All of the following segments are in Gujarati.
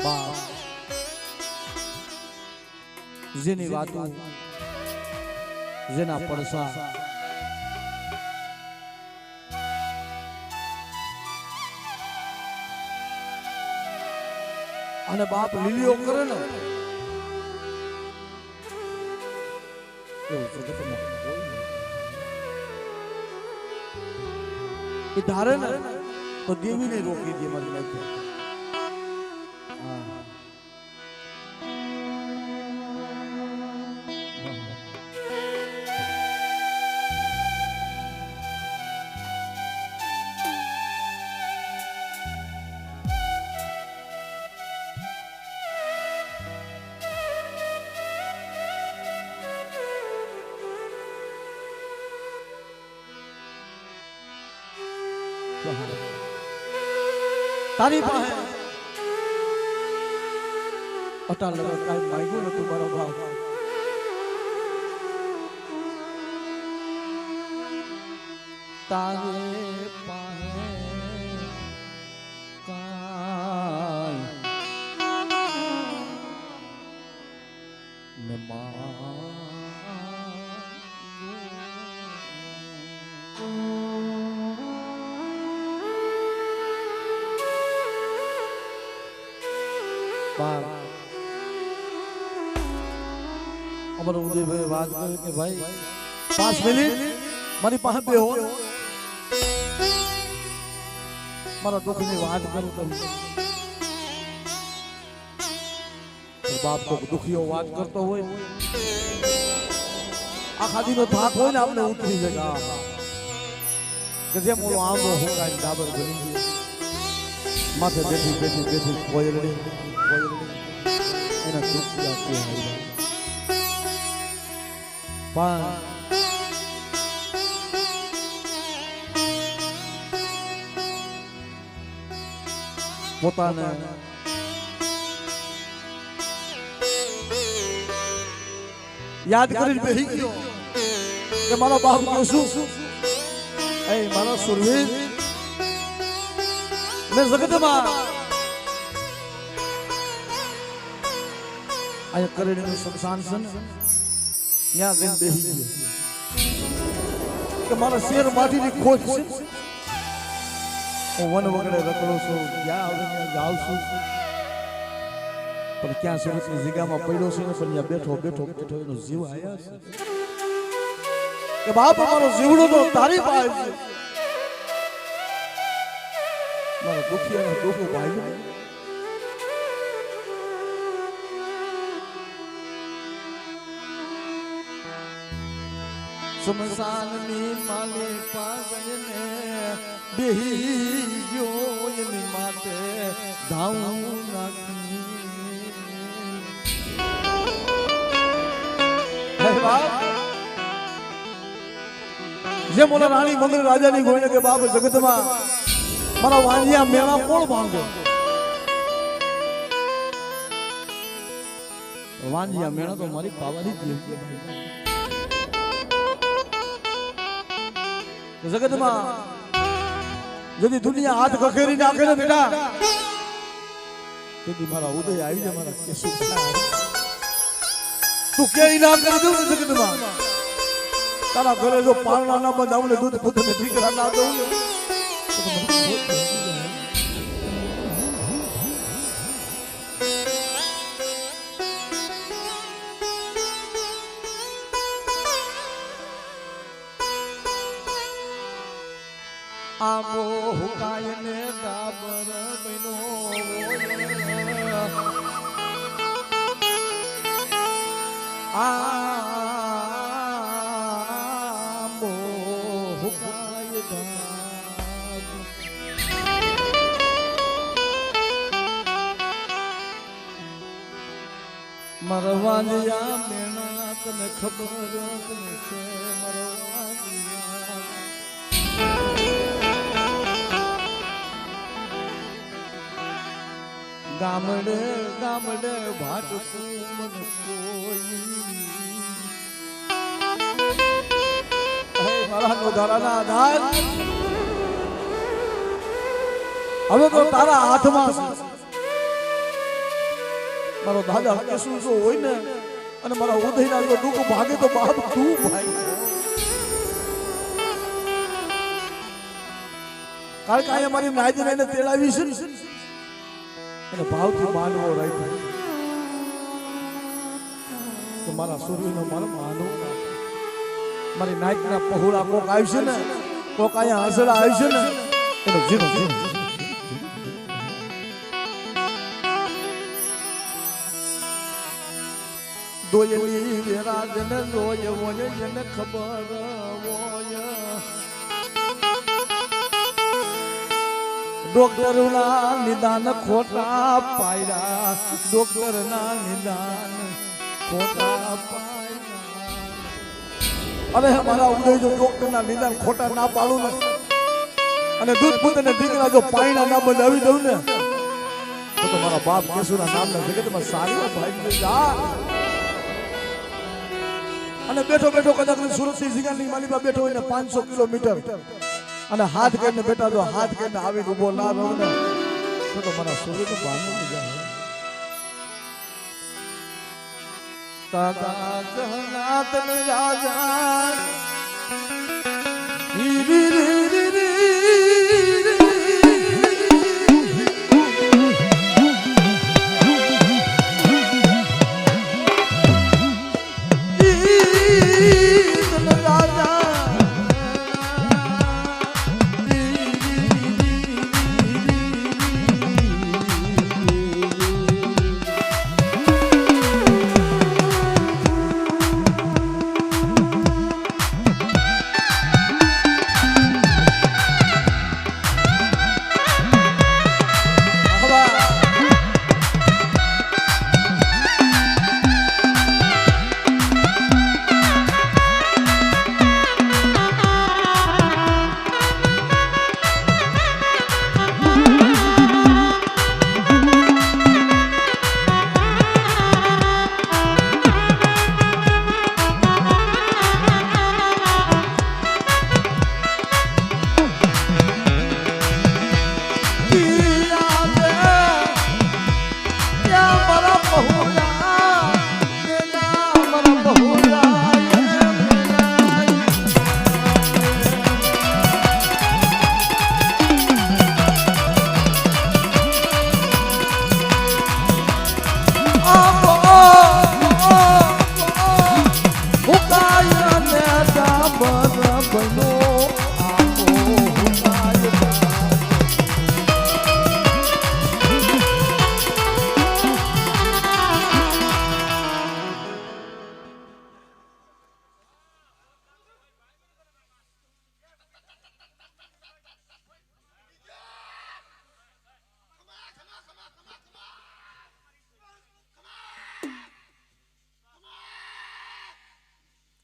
બાપ જેની વાતો જેના પડસા અને બાપ લીલીઓ કરે ને એવું જગતમાં કોઈ નથી. એ ધારે ને તો દેવીને રોકી દે મારી લાઈફ. તારી પાસે અટા લગા કાઈ માંગ્યું નતું મારો ભાવ. તારે પાસે કાઈ ન અમારો ઉદયભાઈ વાત કરે કે ભાઈ 5 મિનિટ મારી પાસે બેહો, મારા દુઃખની વાત કરું તમને. બાપ તો દુખીઓ વાત કરતો હોય, આખા દીનો થાક હોય ને આપણે ઉતરી જાય કે જેમ ઓલો આંબો હુકાઈને ડાબર બની ગયો, માથે બેઠી બેઠી બેઠી કોયરડી એના દુઃખ લાગતી હોય. પણ પોતાને યાદ કરીને બેહી ગયો કે મારા બાપ નું શું એ મારા સુરવીર મેં જગતમાં આ કરેડીનું શમશાન છે ને ત્યાં જઈને બેહી ગયો કે મારા શેર માટીની ખોજ છે. હું વન વગડે રખડો છું, જ્યાં આવે ત્યાં જાઉં છું, પણ ક્યાં સુરતની જગ્યામાં પડ્યો છે ને પણ ત્યાં બેઠો બેઠો બેઠો એનો જીવ આયા છે કે બાપ અમારો જીવડો તો તારી પાસે છે. મારા દુખિયાના દુઃખો ભાઈ શમશાનની માલે પાગને બેહી ગયો એની માટે ધાઉં નાખી. જે મોલા રાણી મંગલ રાજાની ગોઈને કે બાપ જગતમાં મારા વાંજિયા મેળા કોણ ભાંગે? વાંજિયા મેળા તો મારી પાવાની જ જગતમાં যদি દુનિયા હાથ ખખેરી નાખે ને બેટા તેથી મારા ઉદય આવી જાય, મારા કેસુ તું કે ના કરી દઉં જગતમાં. તારા ઘરે જો પાલના ના બંધાવું ને દૂધ પુત્રને દીકરા ના દઉં આંબો હુકાય ને ડાબર બનો આંબો હુકાય મરવાલિયા મેણા તને ખબર તને છે મરવાલિયા ગામડે ગામડે ભાટકું મન કોઈ મારા નોધારાના આધાર હવે તો તારા હાથમાં છે. મારો દાદા કેસુ જો હોય ને અને મારા ઉદયના જો દુઃખ ભાગે તો બાપ તું ભાઈ કારણ કે અહીંયા મારી નાયજી રહીને તેડાવી છે અને ભાવથી માનવો રાખ્યો તો મારા સૂર્યનો મારો માનવો મારી નાયકના પહોળા કોક આવશે ને કોક અહીંયા હસડા આવશે ને એનો જીનો જીનો દોયલી વેરાજને લોય હોય એને ખબર હોય ડોક્ટરના નિદાન ખોટા પાયરા ડોક્ટરના નિદાન ખોટા પાયરા અરે મારા ઉદય જો ડોક્ટરના નિદાન ખોટા ના પાડું ને અને દૂધ પૂત અને દીકરા જો પાયણા ના બંધાવી દઉં ને તો મારા બાપ કેશુના નામના જગતમાં સારી ભાઈ જા અને બેઠો બેઠો કદાચ સુરત થી સિંગાની માલીમાં બેઠો હોય ને 500 કિલોમીટર અને હાથ કરીને બેઠા તો હાથ કરીને આવીને ઉભો ના રહો ને તો મારા સૂર્યનો બાંધો જાય તાતા જહનાત ને રાજા રી રી રી રી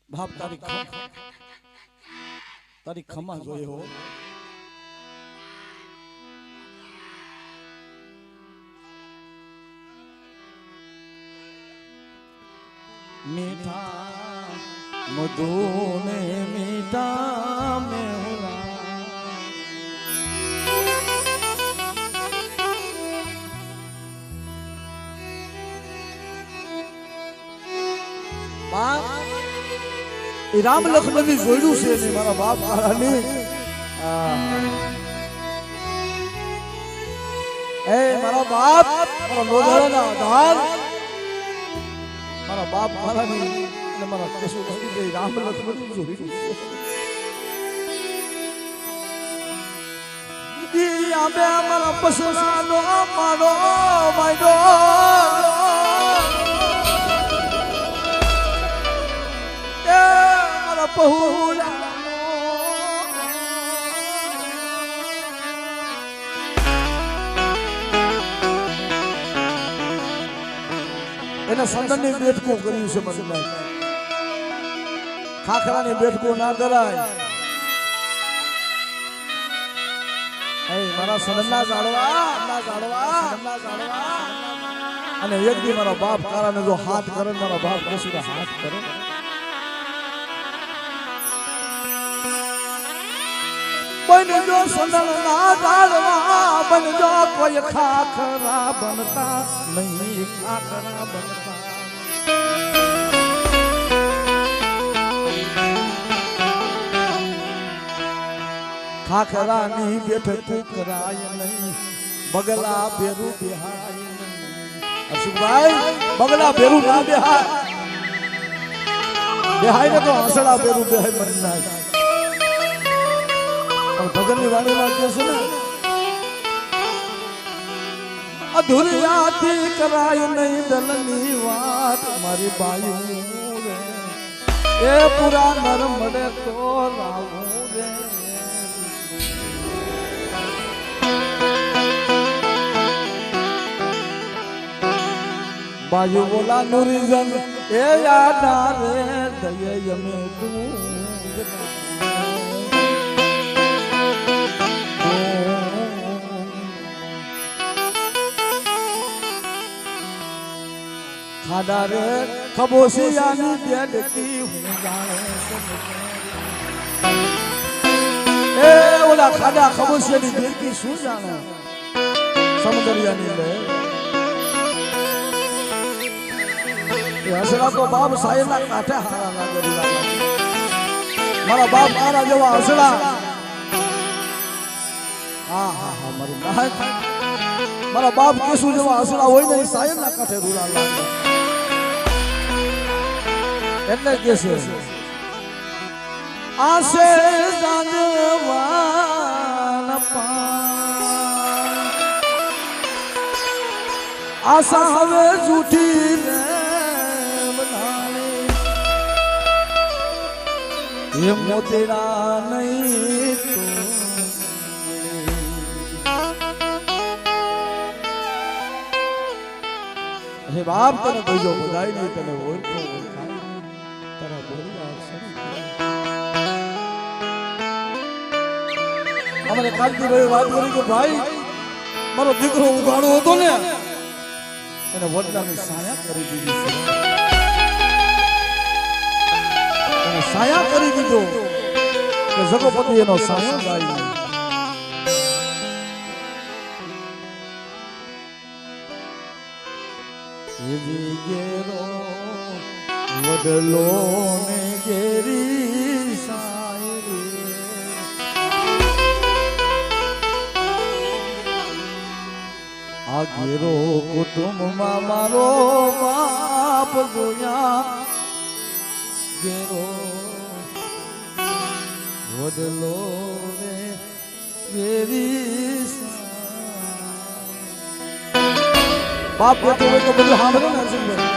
બાપ તારી ખમા જોઈએ હો મીઠા મધુ ને મીઠા મેહુલા રામ લક્ષ્મણ ની જોડ્યું છે ને મારા બાપ કાળાની એ મારા બાપ મારા લોધારાના આધાર મારા બાપ કાળાની અને મારા કેશુ ભાઈ રામ લક્ષ્મણ ની જોડ્યું છે ઈ આબે મારા પશુરાનો માનો માયડો પહોળા એના સંદનની બેઠકું કર્યું છે મને ખાખરાની બેઠકું ના કરાય મારા સનના જાળવા અને એક દી મારા બાપ કારાને જો હાથ કરે મારા બાપ કેશુને હાથ કરે બન જો સનના જાળવા બન બનજો કોઈ ખાખરા બનતા નહીં ખાખરા બનતા ખાખરાની બેઠ કરાય નહીં બગલા બેરું બેહાય નહીં અશુભાઈ બગલા બેરું ના બેહાય બેહાય ને તો હસડા બેરું બેહાય મરી નાય પણ ભગનની વાણીમાં કહે છે ને અધુરિયાથી કરાય નહીં દલની વાત મારી બાયું રે એ પૂરા નર મળે તો રાવું રે બાજુ બોલા નુરીજન એ યાદા રે દયે યમે તું ખાડા રે ખબોશિયાની બેડકી હું જાણે એ ઓલા ખાડા ખબોશિયાની બેડકી શું જાણે સમુદ્રિયાની લે હસડા તો બાપ સાહેબના કાંઠે હારા લાગે મારા બાપ મારા જેવા હસડા હા હા હા મારી નાક મારા બાપ કેસુ જેવા હસડા હોય ને સાહેબના કાંઠે રૂડા લાગે એટલે કે છે આસે જાનવાન પાન આશા હવે જૂઠી રે ये मोतेरा नहीं तो हे बाप तने कोई बधाई नहीं तने ओळखो ओळखाय तारा बोली આવશે અમારે કાલથી ભાઈ વાત કરી કે ભાઈ મારો દીકરો ઉગાડો હતો ને એને વડલાની સાયા કરી દીધી છે સાયા કરી દીધો કે જગોપતિ એનો સાયો ગાય એજી ગેરો વડલો ને ગેરી સાયરી આ ગેરો કુટુંબમાં મારો બાપ જોયા ગેરો વડલો રે વેરી બાપ બેઠો હોય તો બધું સાંભળો ને અર્જુનભાઈ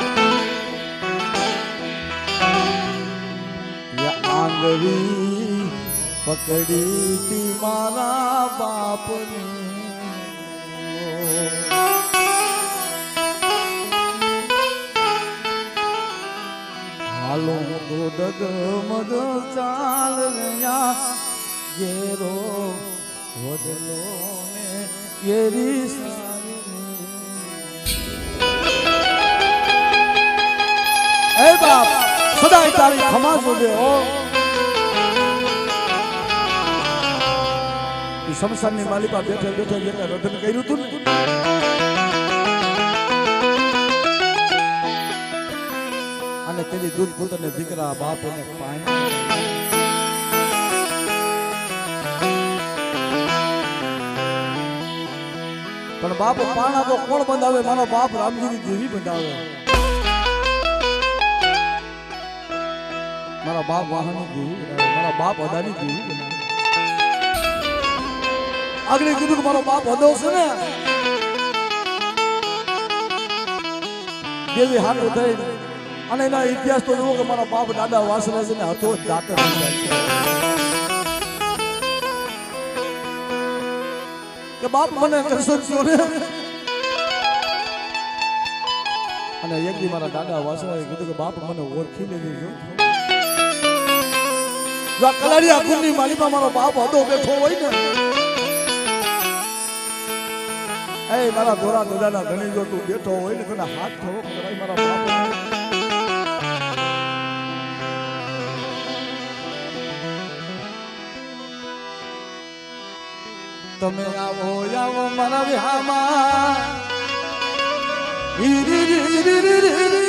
આંગળી પકડી તી મારા બાપની હાલો તો ડગમગ ચાલ રહ્યા ગેરો વડલો ને ગેરી એ બાપ સદાય તારી ખમા જોડે હો શમશાનની માલિકા બેઠે બેઠે જેને રધન કર્યું હતું ને અને તેની દૂધ પુત્ર ને દીકરા બાપ એને પાણી પણ બાપ પાણા તો કોણ બંધાવે મારો બાપ રામજીની દેવી બંધાવે મારા બાપ વાહનની દેવી મારા બાપ અદાની દેવી બનાવે આગળ કીધું કે મારો બાપ હદો છે ને દેવી હાથ થઈ અને એના ઇતિહાસ તો જુઓ કે મારા બાપ દાદા વાસરા છે ને હતો દાંત કે બાપ મને કરશો ને અને એક દી મારા દાદા વાસરાએ કીધું કે બાપ મને ઓળખી લેજો જો આ કલાડિયા કુંડની માલિકા મારો બાપ હતો બેઠો હોય ને એ મારા દોરા દાદાના ધણી જો તું બેઠો હોય ને તને હાથ થોડો કરાય મારા બાપ તમે આવો આવો મારા વિહામાં ઈ રી રી રી રી રી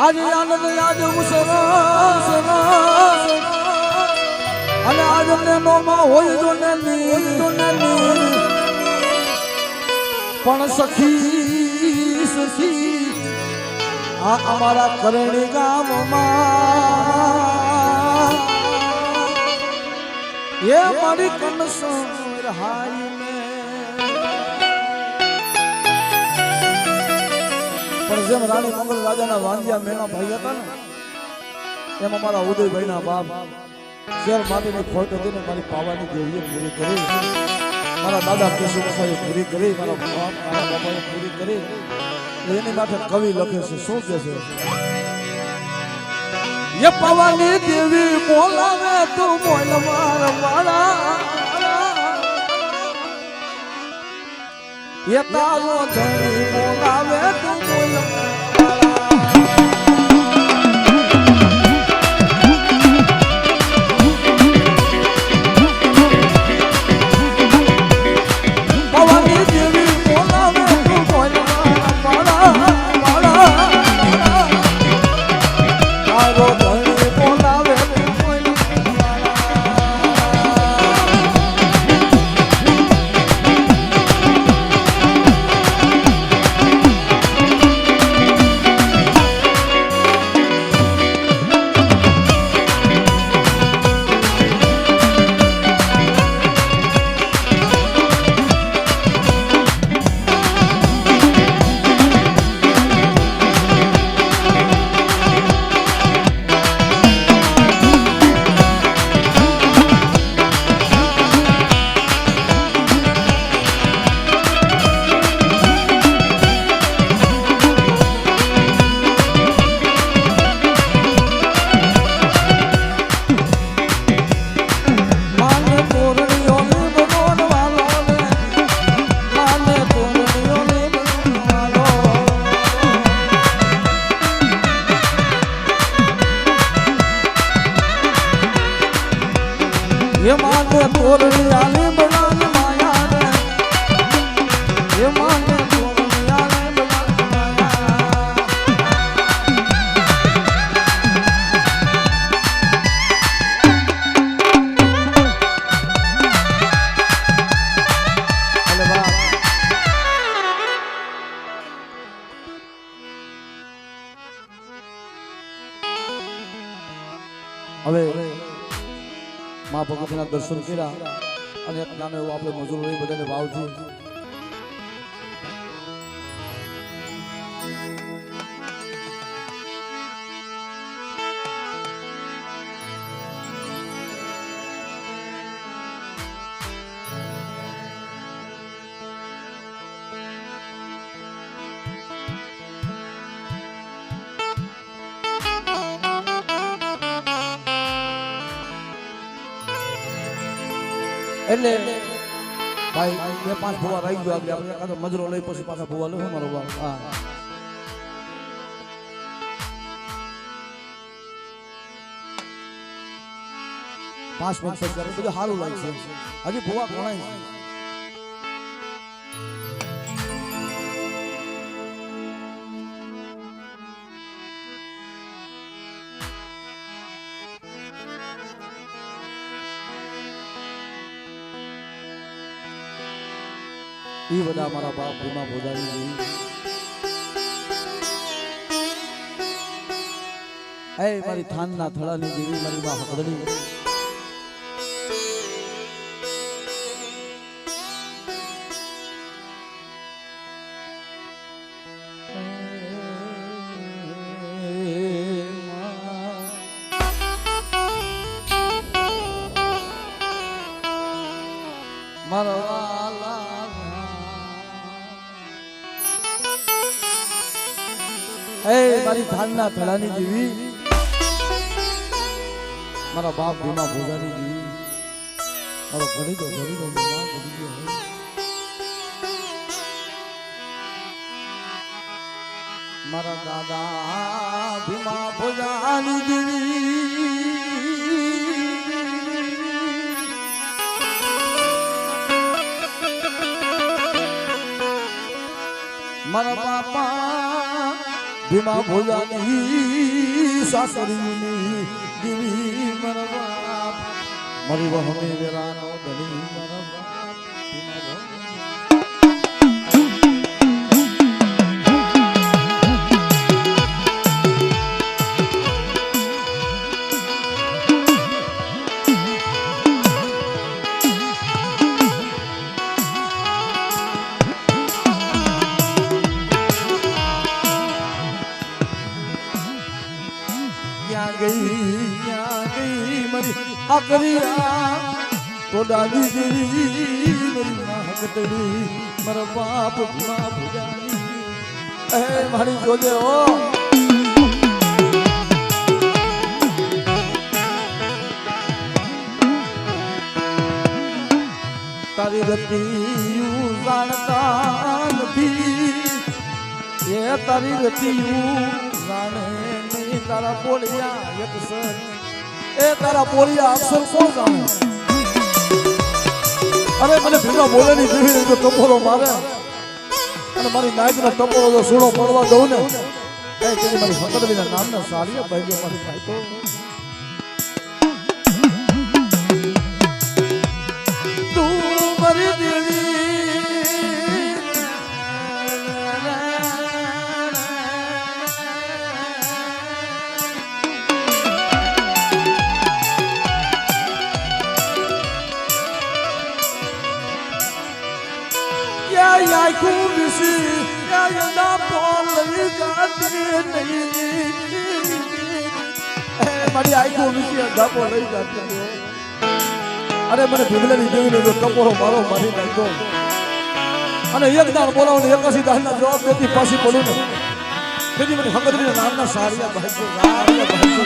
आज आनंद याद मुसरा અને આજ ને નોમાં હોય જો ને પણ સખી સખી આ અમારા કરણી ગામમાં એ મારી કનસર હાઈ પણ જેમ રાણી મંગલ રાજાના વાંજિયા મેના ભાઈ હતા ને એમ અમારા ઉદયભાઈના બાપ શેર માટીની ખોટ હતી ને મારી પાવાની દેવીએ પૂરી કરી, મારા દાદા કેશુભાઈએ પૂરી કરી, મારા બાપાએ પૂરી કરી. એની માટે કવિ લખે છે, શું કે છે? એ પાવાની દેવી બોલાવે તું બોલ મારા એ તારો ધણી બોલાવે તું બોલ પાવાની દેવી બોલાવે તું બોલ તારો ધણી બોલાવે તું બોલ. ये माने तोरनी आले बलान माया रे, ये माने तोरनी आले बलान माया. अरे वाह. હવે માં ભગવતીના દર્શન કર્યા અને એક નાનો એવો આપણે મજૂર રહી બધાને ભાવથી એટલે ભાઈ બે પાંચ ભૂવા રહી ગયો આગળ આપણે કાં તો મજરો લઈ પછી પાછા ભૂવા લઉં મારો બાપ હા 5 મિનિટ પછી બધું સારું લાગશે હજી ભૂવા ઘણા છે એ બધા મારા બાપ ભીમા ભોજારી જી એ મારી થાનના થળાની દેવી મારી માં હકડણી મારા મારી થાનના થળાની દેવી મારા બાપ ભીમા ભોજાની દેવી મારો ઘડી દો મારા દાદા ભીમા ભોજાની દેવી મારા બાપા ભીમા ભોજાની સાસરીની દેવી મારા બાપ મારી વહમે વેરાનો ધણી મારા બાપ ભીમા गई मरी अकरिया तो डाली देवी मेरी माँ हकतड़ी मरा बाप भीमा भोजानी ए मारी जोजे ओ तारी रती जानता नहीं ये तारी रती जाने तारा बोलिया एक सर ए तारा बोलिया अक्षर कोण जाणे अरे મને ભીમા બોલેની દેવી જો ટપોરો મારે અને મારી નાઈકનો ટપોરો જો સુણો પડવા દઉં ને એ તેની મારી હકડવીના નામના સારીયા ભાઈઓ મારી ભાઈ તો તું મારી દેવી या खुशी या यदा बोल जाती नहीं मारी आई को विषय यदा बोल जाती अरे મને ભીમલાની દેવીનો જો ટપોરો મારો મારી નાખ્યો અને એક દાન બોલાવને એકાસી દાનના જવાબ દેતી પાછી પડું ને તેથી મને હકદરીના નામના સારિયા ભાઈ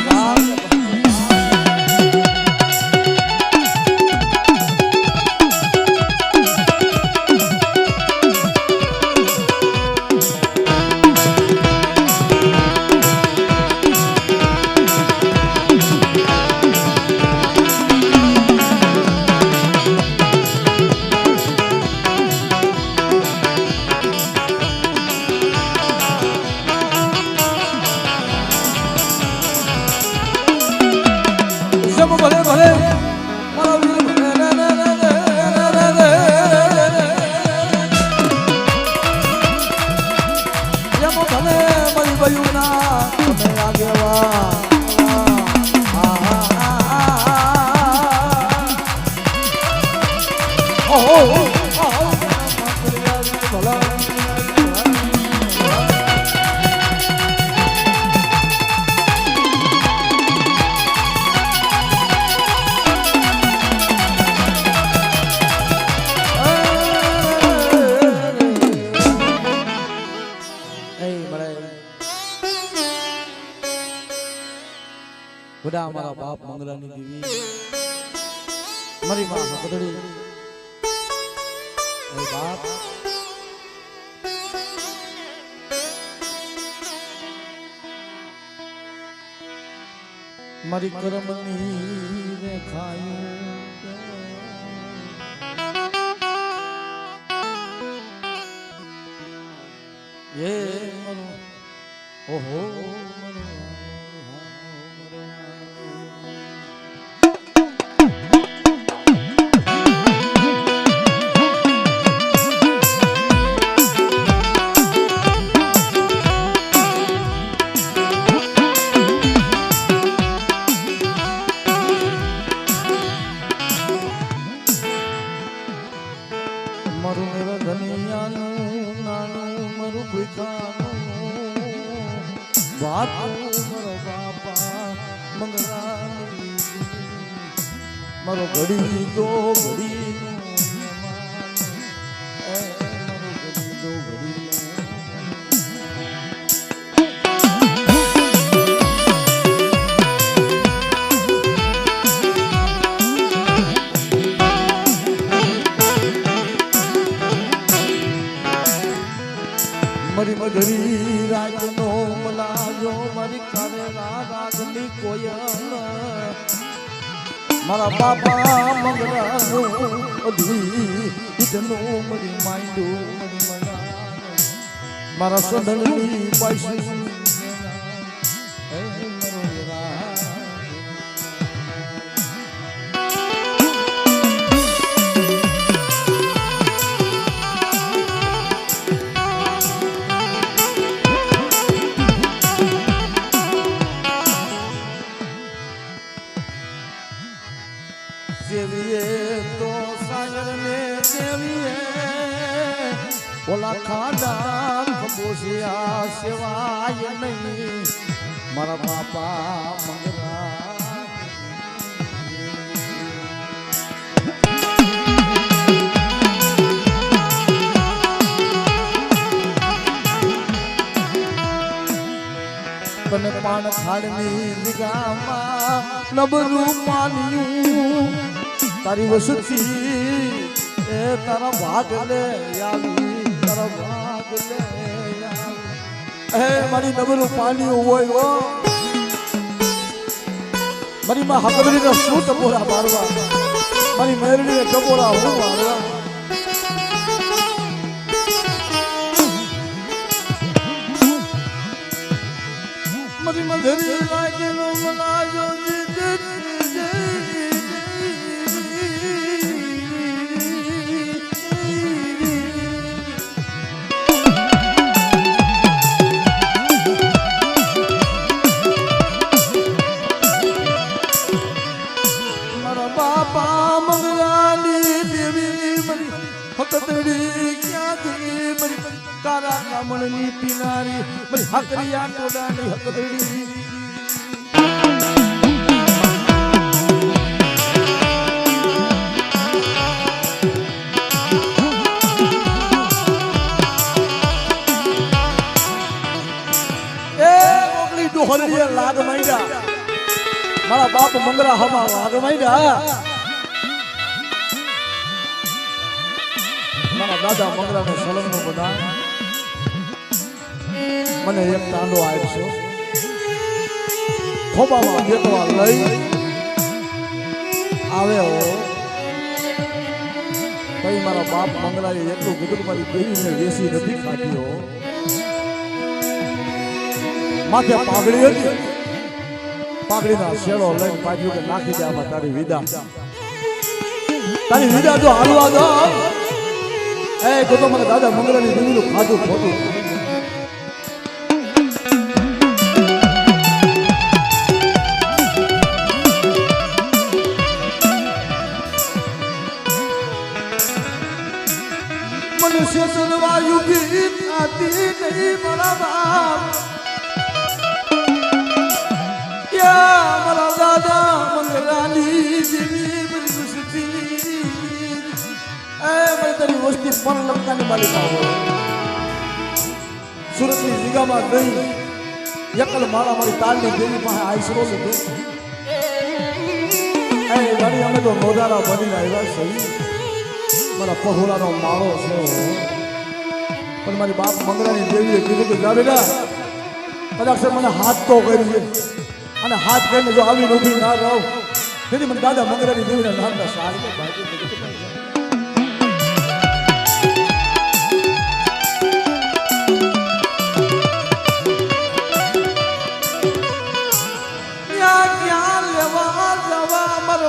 ભલે ભલે મારા વીર યમો ભલે મરી ગયું ના તમે આગેવા બધા મારા બાપ મંગલાની દેવી મારી માં હકડડી બાપ મારી કરમની રે ખાયું એ ઓહો મારું મેરા ધનિયાનું નાનું મારું ભૂખાનું વાત મારો બાપા મંગળાની મારો ઘડી દો ઘડી મારો ઘડી દો ઘડી મારી મધરી રાજનો મલાજો મારી કારેલા રાગની કોયલ મારા બાપા મંગળાનું અધી ઈટનું મારી માંડું મારી મના મારા સદનની પાછી देविए तो सागर ने देविए ओला खाना खबोसिया सेवाय नहीं मारा बापा मंगला तने पान खाड़नी दिगामा नबरू पानिયું તારી વસતી એ તારા ભાગ લે આવી તારા ભાગ લે એ મારી નબરું પાણી હોય હો મારી માં હકબરીને શું ટપોરા મારવા મારી મેરડીને ટપોરા હું મારવા મારી મધરી લાગેલો મલાજો બાપા મંગલાની દેવી મરી હકતડી ક્યાંથી મરી તારા કામણની પીનારી મરી હકરિયા ટોડાની હકતડી એ ઓગલી દોહરીએ લાગ માંડ્યા મારા બાપ મંગરા હમા લાગ માંડ્યા મારા દાદા મંગરાનો સલંગનો બધા મને એક તાંડો આપ્યો ખોબામાં બેટવા લઈ આવ્યો ભાઈ મારા બાપ મંગરાએ એટલું કીધું મારી દેવીને વેસી નથી કાઢ્યો માથે પાઘડી હતી પાઘડીના શેડો લઈને પાછું કે નાખી દે આમાં તારી વિદા જો હાલવા દો એ તો મને દાદા મંગળાની દેવીનું ખાધું ખોટું મનુષ્ય સનવાયુ ગીત આતી નહીં મારા બાપ મારા દાદા મંગળાની દેવી બની વસતી એ મેં તારી વસ્તી પણ લંકાની માલિકા હોય સુરતની જગ્યામાં ગઈ એકલ મારી તાલની દેવી પાસે આશરો લીધો એ ગાડી અમે તો નોધારા બનીને આવ્યા સહી મારા પહોળાનો માળો છે પણ મારી બાપ મંગળાની દેવીએ કીધું કે જા બેટા કદાચ મને હાથ તો કરી છે અને હાથ કરીને જો આવીને ઊભી ના રહો તેથી મને દાદા મંગળાની દેવીના નામના સારી ભાગી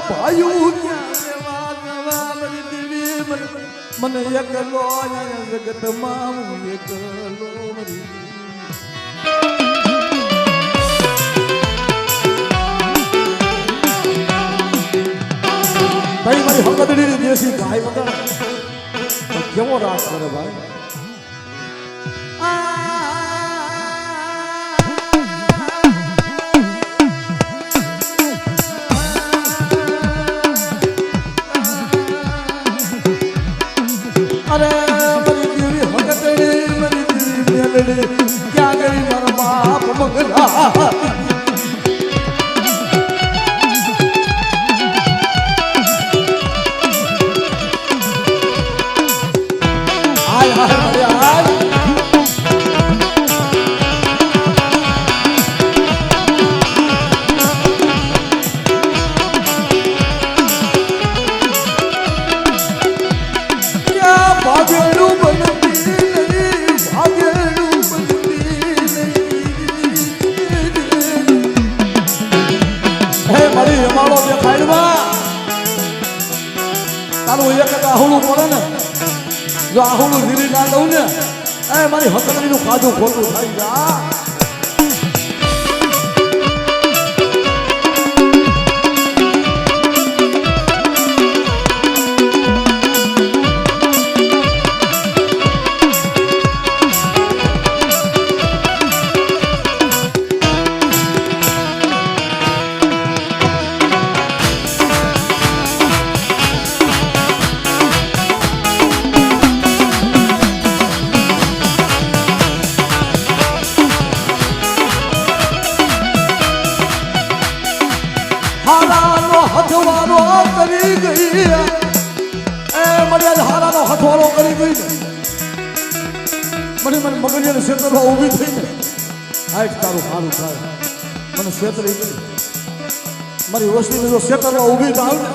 ભાઈઓ મને એકલો જગતમાં હું એકલો ભાઈ મારી હકદડી દેશી ભાઈ બધા કેવો રાત કરે ભાઈ અરે મારી દેવી હકદડી મારી દેવી મેલડી ક્યાં ગઈ મારા બાપ મંગલા આહુલું પડે ને જો આહુલું ધીરી ના દઉં ને એ મારી હકડીનું ખાધું ખોટું થાય જા હથવારો કરી ગઈ એ મને હારાનો હથવારો કરી ગઈ મને મગજને ક્ષેત્રમાં ઊભી થઈ ને આજ તારું સારું થાય મને ક્ષેત્રી ગઈ મારી વસ્તીને જો ક્ષેત્રમાં ઊભી થાવ ને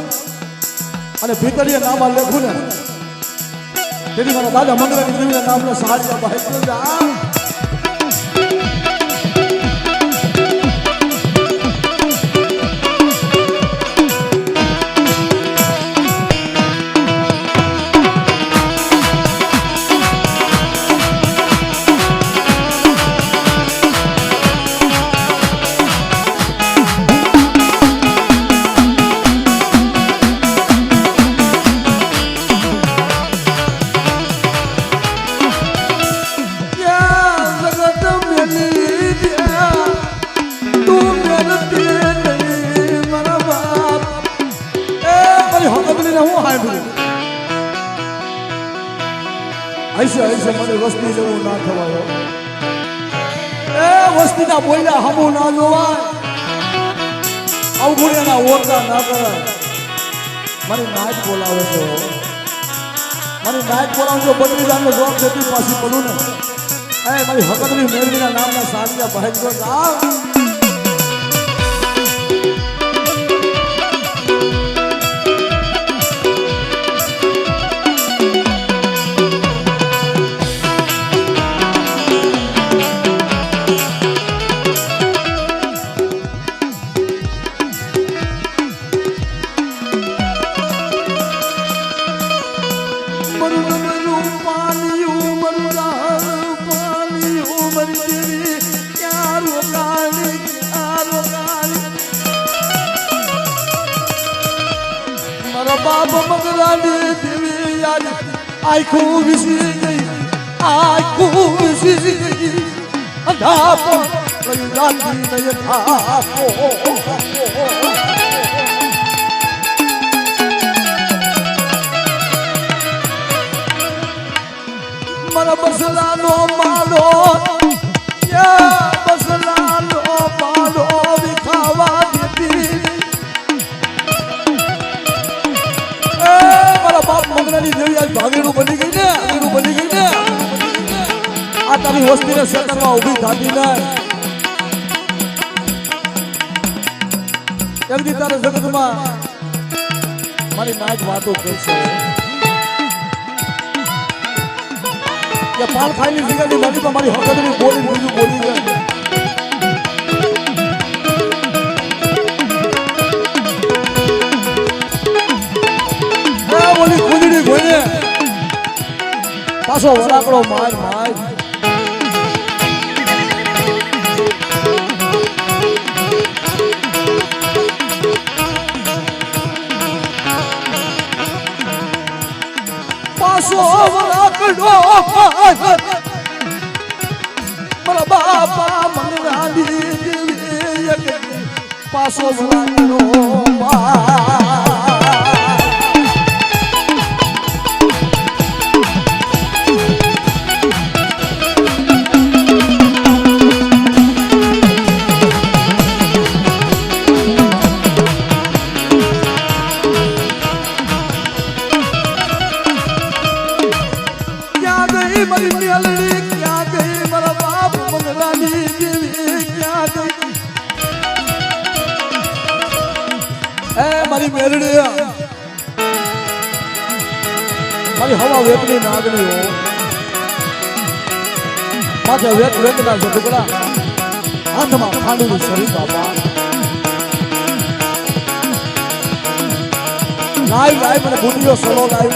અને ભીતરીએ નામા લેખું ને તેથી મારા દાદા મંગળાની દેવીના નામને સહાય ભાઈ જા ऐसे મને વસ્તી જેવું ના થવાયો એ વસ્તીના બોલ્યા હમું ના જોવાય અવગુણ્યાના ઓરતા ના કરાય મારી નાચ બોલાવે છે મારી નાચ બોલાવે જો બદલી જાણનો જોબ દેતી પાછી પડું ને એ મારી હકતની મેળવીના નામના સારિયા ભાઈ જો આ बाप मंगलानी देवी याद आँखों विसी गई आँखों विसी गई अंधाप जाती नहीं था मरा बसला नो मालो या बसला नो मालो विखावा देती બાપ મંગળાની દેવી ભાગેડું બની ગઈ ને ભાગેડું બની ગઈ ને આ તારી વસ્તીને સેટરમાં ઊભી થાતી ને જલ્દી તારા જગતમાં મારી નાચ વાતો કરશે કે પાલ ખાઈની જગ્યાની મારી પર મારી હકદની બોલી બીજું બોલી જાય બોલી કુંજડી ગોઈને પાછો વરાકડો માર માર પાછો વરાકડો મારા બાપા મને રાંધી દેવી પાછો વરાકડો મારી મેલડી ક્યાં ગઈ મારા બાપ મંગલાની દેવી ક્યાં ગઈ એ મારી મેલડી મારી હવા વેતની નાગણી હો માથે વેત વેતના છે ટુકડા હાથમાં ખાંડુનું શરીર બાપા લાઈ લાઈ મને ગુડિયો સલો લાઈ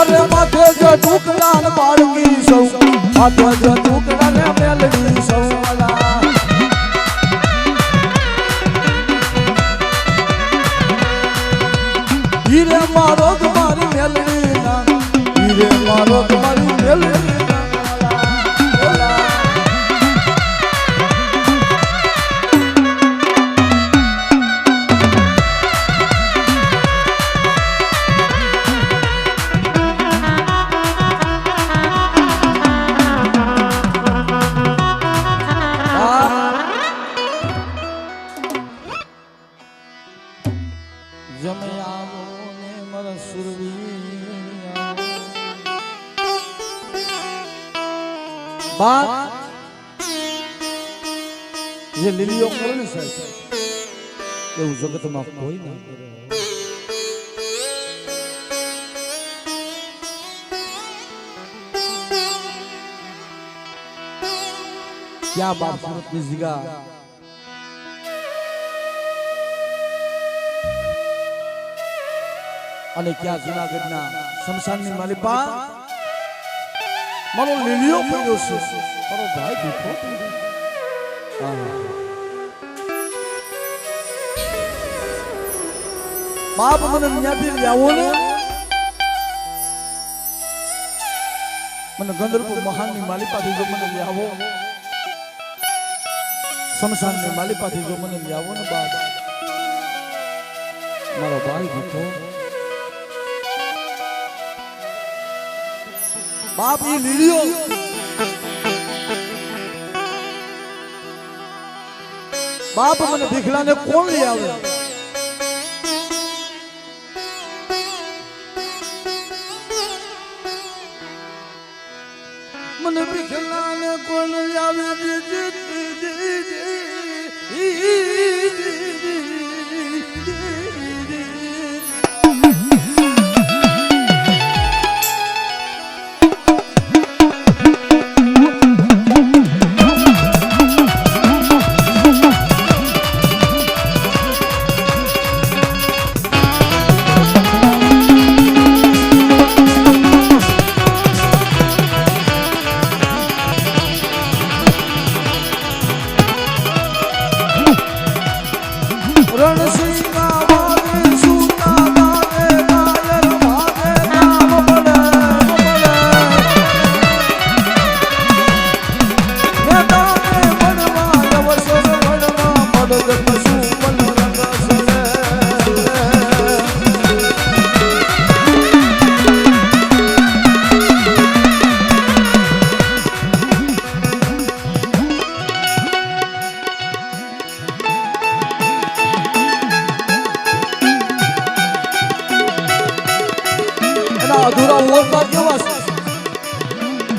ને માથે જો ટુકડા ને બાળકી સૌ માથે જો ટુકડા ને મેલડી સૌ હીરે મારો તમારી મેલડી ના હીરે મારો તમારી મેલડી જે લીલીઓ કરે ને સાહેબ એવું જગતમાં કોઈ ના કરે ક્યાં બાપ સુરતની જગા અને ક્યાં જુનાગઢના શમશાનની માલિપા મારો લીલીઓ પડ્યો છે મારો ભાઈ દુખો બાપ મને ન્યાથી લાવો ને મને ગંધર્વ મહાનની માલિપાથી જો મને લાવો શમશાનની માલિપાથી જો મને લાવો ને બાપ મારો ભાઈ દુખો બાપ એ લીલીઓ બાપ મને ભીખલાને કોણ લઈ આવે મને ભીખલાને કોણ લઈ આવે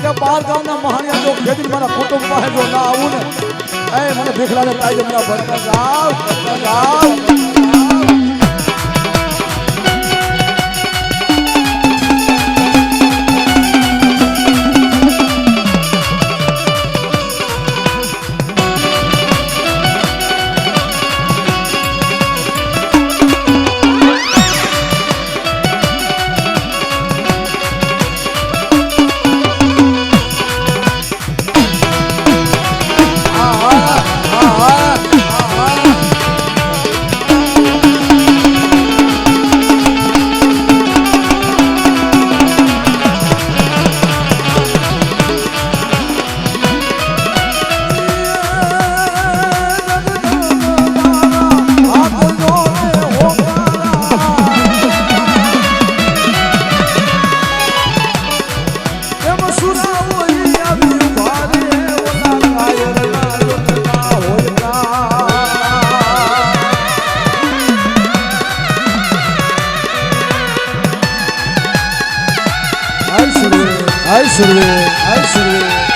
કે બાર ગામના મહાણિયા જો ખેતી મારા કુટુંબ પાસે જો ના આવું ને એ મને ભીખલાને તાઈ જમના ભરતા જાવ I survey.